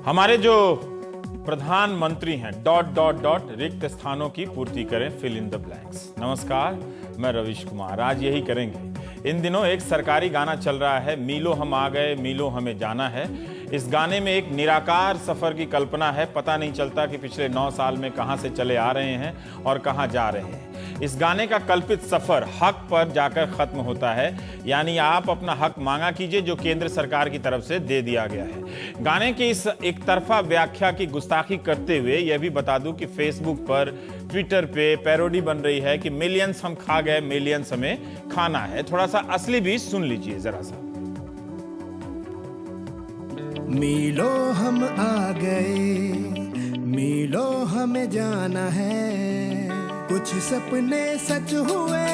हमारे जो प्रधानमंत्री हैं डॉट डॉट डॉट रिक्त स्थानों की पूर्ति करें, फिल इन द ब्लैंक्स। नमस्कार, मैं रविश कुमार। आज यही करेंगे। इन दिनों एक सरकारी गाना चल रहा है, मीलों हम आ गए, मीलों हमें जाना है। इस गाने में एक निराकार सफर की कल्पना है। पता नहीं चलता कि पिछले 9 साल में कहां से चले आ रहे हैं और कहां जा रहे हैं। इस गाने का कल्पित सफर हक पर जाकर खत्म होता है, यानी आप अपना हक मांगा कीजिए जो केंद्र सरकार की तरफ से दे दिया गया है। गाने की इस एक तरफा व्याख्या की गुस्ताखी करते हुए यह भी बता दूं कि फेसबुक पर, ट्विटर पे पैरोडी बन रही है कि मिलियंस हम खा गए, मिलियंस हमें खाना है। थोड़ा सा असली भी सुन लीजिए जरा सा। मीलों हम आ गए, मीलों हमें जाना है। कुछ सपने सच हुए,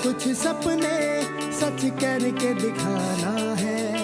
कुछ सपने सच करके दिखाना है।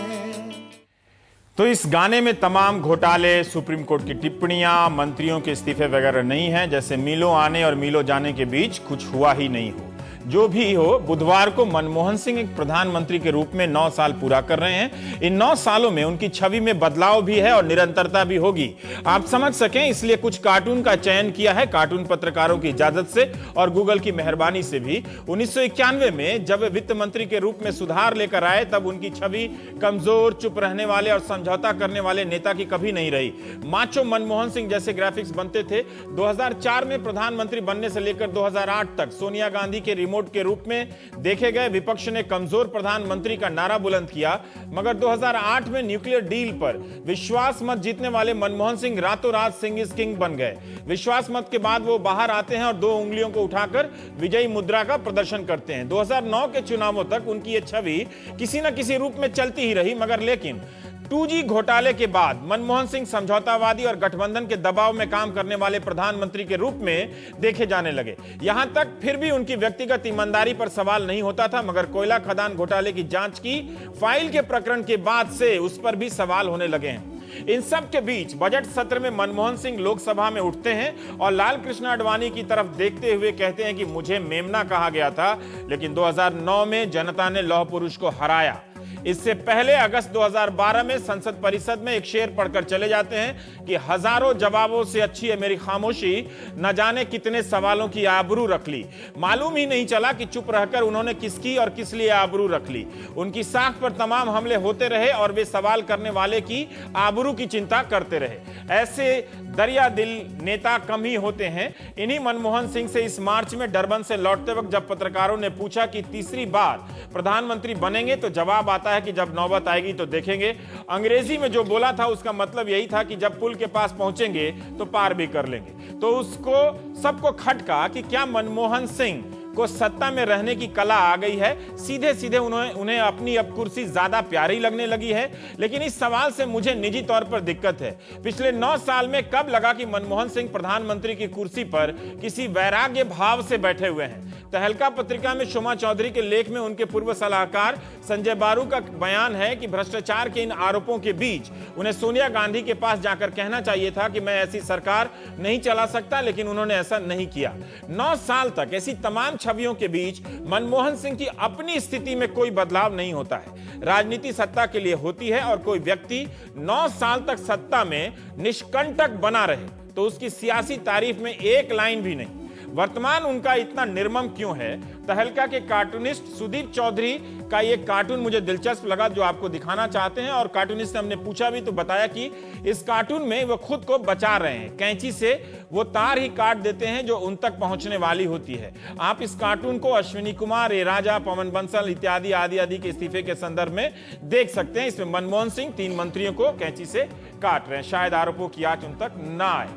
तो इस गाने में तमाम घोटाले, सुप्रीम कोर्ट की टिप्पणियां, मंत्रियों के इस्तीफे वगैरह नहीं है, जैसे मीलों आने और मीलों जाने के बीच कुछ हुआ ही नहीं हो। जो भी हो, बुधवार को मनमोहन सिंह एक प्रधानमंत्री के रूप में 9 साल पूरा कर रहे हैं। इन 9 सालों में उनकी छवि में बदलाव भी है और निरंतरता भी होगी। आप समझ सकें इसलिए कुछ कार्टून का चयन किया है, कार्टून पत्रकारों की इजाजत से और गूगल की मेहरबानी से भी। 1991 में जब वे वित्त मंत्री के रूप में सुधार लेकर आए, तब उनकी छवि कमजोर, चुप रहने वाले और समझौता करने वाले नेता की कभी नहीं रही। माचो मनमोहन सिंह जैसे ग्राफिक्स बनते थे। 2004 में प्रधानमंत्री बनने से लेकर 2008 तक सोनिया गांधी के रिमोट के रूप में देखे गए। विपक्ष ने कमजोर प्रधानमंत्री का नारा बुलंद किया, मगर 2008 में न्यूक्लियर डील पर विश्वास मत जीतने वाले मनमोहन सिंह रातों रात सिंह इज किंग बन गए। विश्वास मत के बाद वो बाहर आते हैं और 2 उंगलियों को उठाकर विजयी मुद्रा का प्रदर्शन करते हैं। 2009 के चुनावों तक उनकी ये छवि किसी न किसी रूप में चलती ही रही, मगर लेकिन 2G घोटाले के बाद मनमोहन सिंह समझौतावादी और गठबंधन के दबाव में काम करने वाले प्रधानमंत्री के रूप में देखे जाने लगे। यहां तक फिर भी उनकी व्यक्तिगत ईमानदारी पर सवाल नहीं होता था, मगर कोयला खदान घोटाले की जांच की फाइल के प्रकरण के बाद से उस पर भी सवाल होने लगे हैं। इन सब के बीच बजट सत्र में मनमोहन सिंह लोकसभा में उठते हैं और लाल कृष्ण आडवाणी की तरफ देखते हुए कहते हैं कि मुझे मेमना कहा गया था, लेकिन 2009 में जनता ने लौह पुरुष को हराया। इससे पहले अगस्त 2012 में संसद परिषद में एक शेर पढ़कर चले जाते हैं कि हजारों जवाबों से अच्छी है मेरी खामोशी, न जाने कितने सवालों की आबरू रख ली। मालूम ही नहीं चला कि चुप रहकर उन्होंने किसकी और किस लिए आबरू रख ली। उनकी साख पर तमाम हमले होते रहे और वे सवाल करने वाले की आबरू की चिंता करते रहे। ऐसे दरिया दिल नेता कम ही होते हैं। इन्हीं मनमोहन सिंह से इस मार्च में डरबन से लौटते वक्त जब पत्रकारों ने पूछा कि तीसरी बार प्रधानमंत्री बनेंगे, तो जवाब आता है कि जब नौबत आएगी तो देखेंगे। अंग्रेजी में जो बोला था उसका मतलब यही था कि जब पुल के पास पहुंचेंगे तो पार भी कर लेंगे। तो उसको सबको खटका कि क्या मनमोहन सिंह को सत्ता में रहने की कला आ गई है। सीधे सीधे उन्हें अपनी अब कुर्सी ज्यादा प्यारी लगने लगी है। लेकिन इस सवाल से मुझे निजी तौर पर दिक्कत है। पिछले 9 साल में कब लगा कि मनमोहन सिंह प्रधानमंत्री की कुर्सी पर किसी वैराग्य भाव से बैठे हुए हैं। तहलका पत्रिका में शोमा चौधरी के लेख में उनके पूर्व सलाहकार संजय बारू का बयान है कि भ्रष्टाचार के इन आरोपों के बीच उन्हें सोनिया गांधी के पास जाकर कहना चाहिए था कि मैं ऐसी सरकार नहीं चला सकता, लेकिन उन्होंने ऐसा नहीं किया। 9 साल तक ऐसी तमाम छवियों के बीच मनमोहन सिंह की अपनी स्थिति में कोई बदलाव नहीं होता है। राजनीति सत्ता के लिए होती है और कोई व्यक्ति 9 साल तक सत्ता में निष्कंटक बना रहे तो उसकी सियासी तारीफ में एक लाइन भी नहीं। वर्तमान उनका इतना निर्मम क्यों है? तहलका के कार्टूनिस्ट सुदीप चौधरी का ये कार्टून मुझे दिलचस्प लगा, जो आपको दिखाना चाहते हैं। और कार्टूनिस्ट से हमने पूछा भी तो बताया कि इस कार्टून में वो खुद को बचा रहे हैं। कैंची से वो तार ही काट देते हैं जो उन तक पहुंचने वाली होती है। आप इस कार्टून को अश्विनी कुमार, ए राजा, पवन बंसल इत्यादि आदि के इस्तीफे के संदर्भ में देख सकते हैं। इसमें मनमोहन सिंह 3 मंत्रियों को कैंची से काट रहे हैं, शायद आरोपों की आंच उन तक ना आए।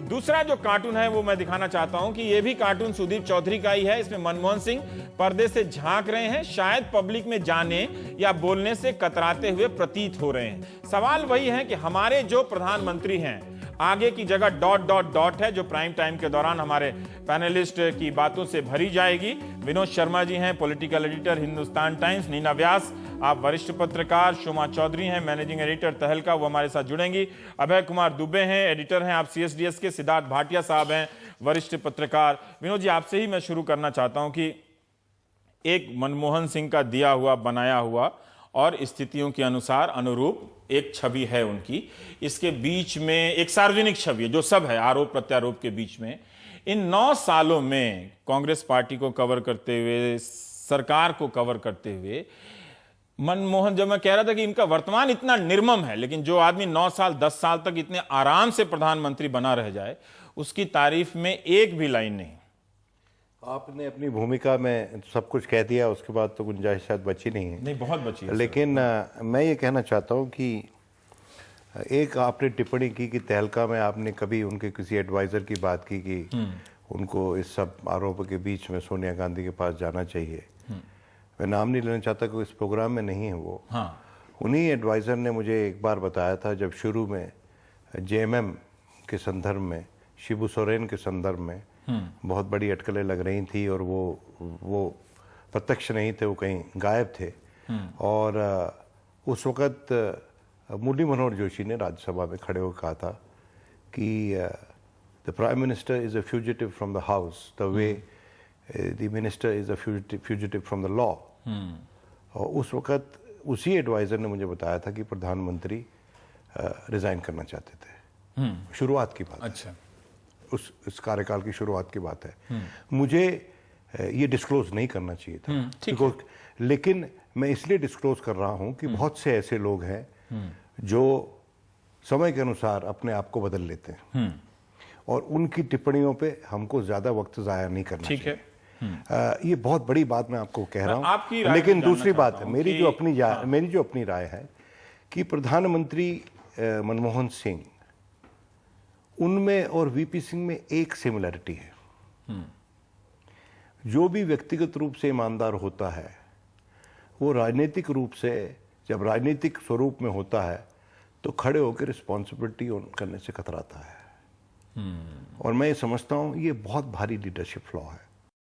दूसरा जो कार्टून है वो मैं दिखाना चाहता हूं कि ये भी कार्टून सुदीप चौधरी का ही है। इसमें मनमोहन सिंह पर्दे से झांक रहे हैं, शायद पब्लिक में जाने या बोलने से कतराते हुए प्रतीत हो रहे हैं। सवाल वही है कि हमारे जो प्रधानमंत्री हैं, आगे की जगह डॉट डॉट डॉट है, जो प्राइम टाइम के दौरान हमारे पैनलिस्ट की बातों से भरी जाएगी। विनोद शर्मा जी हैं political editor Hindustan Times, Neena Vyas आप वरिष्ठ पत्रकार, शोमा चौधरी हैं मैनेजिंग एडिटर तहलका, वो हमारे साथ जुड़ेंगी। अभय कुमार दुबे हैं एडिटर हैं आप CSDS के। सिद्धार्थ भाटिया साहब हैं वरिष्ठ पत्रकार। विनोद जी, आपसे ही मैं शुरू करना चाहता हूं कि एक मनमोहन सिंह का दिया हुआ बनाया हुआ और स्थितियों के अनुसार अनुरूप एक छवि है उनकी। इसके बीच में एक सार्वजनिक छवि है, जो सब है आरोप प्रत्यारोप के बीच में। इन 9 सालों में कांग्रेस पार्टी को कवर करते हुए, सरकार को कवर करते हुए, मनमोहन, जब मैं कह रहा था कि इनका वर्तमान इतना निर्मम है, लेकिन जो आदमी 9 साल 10 साल तक इतने आराम से प्रधानमंत्री बना रह जाए, उसकी तारीफ में एक भी लाइन नहीं। आपने अपनी भूमिका में सब कुछ कह दिया, उसके बाद तो गुंजाइश शायद बची नहीं है। नहीं, बहुत बची है। लेकिन मैं ये कहना चाहता हूँ कि एक आपने टिप्पणी की कि तहलका में आपने कभी उनके किसी एडवाइज़र की बात की कि उनको इस सब आरोपों के बीच में सोनिया गांधी के पास जाना चाहिए। मैं नाम नहीं लेना चाहता कि इस प्रोग्राम में नहीं है वो। हाँ। उन्हीं एडवाइज़र ने मुझे एक बार बताया था, जब शुरू में जेएमएम के संदर्भ में, शिबू सोरेन के संदर्भ में बहुत बड़ी अटकलें लग रही थी और वो प्रत्यक्ष नहीं थे, वो कहीं गायब थे। और उस वक़्त मुरली मनोहर जोशी ने राज्यसभा में खड़े होकर कहा था कि the prime minister is a fugitive from the house the way the minister is a fugitive from the law. और उस वक़्त उसी एडवाइज़र ने मुझे बताया था कि प्रधानमंत्री रिज़ाइन करना चाहते थे। शुरुआत की बात। अच्छा। उस कार्यकाल की शुरुआत की बात है। मुझे ये डिस्क्लोज नहीं करना चाहिए था, लेकिन मैं इसलिए डिस्क्लोज कर रहा हूं कि बहुत से ऐसे लोग हैं जो समय के अनुसार अपने आप को बदल लेते हैं और उनकी टिप्पणियों पे हमको ज्यादा वक्त जाया नहीं करना चाहिए। ठीक है। ये बहुत बड़ी बात मैं आपको कह रहा आपकी हूं। राय लेकिन जानना दूसरी बात चाहता है, हूं मेरी कि- जो अपनी राय है कि प्रधानमंत्री मनमोहन सिंह, उनमें और वीपी सिंह में एक सिमिलरिटी है। जो भी व्यक्तिगत रूप से ईमानदार होता है, वो राजनीतिक रूप से, जब राजनीतिक स्वरूप में होता है, तो खड़े होकर रिस्पॉन्सिबिलिटी करने से कतराता है। और मैं ये समझता हूं ये बहुत भारी लीडरशिप फ्लॉ है।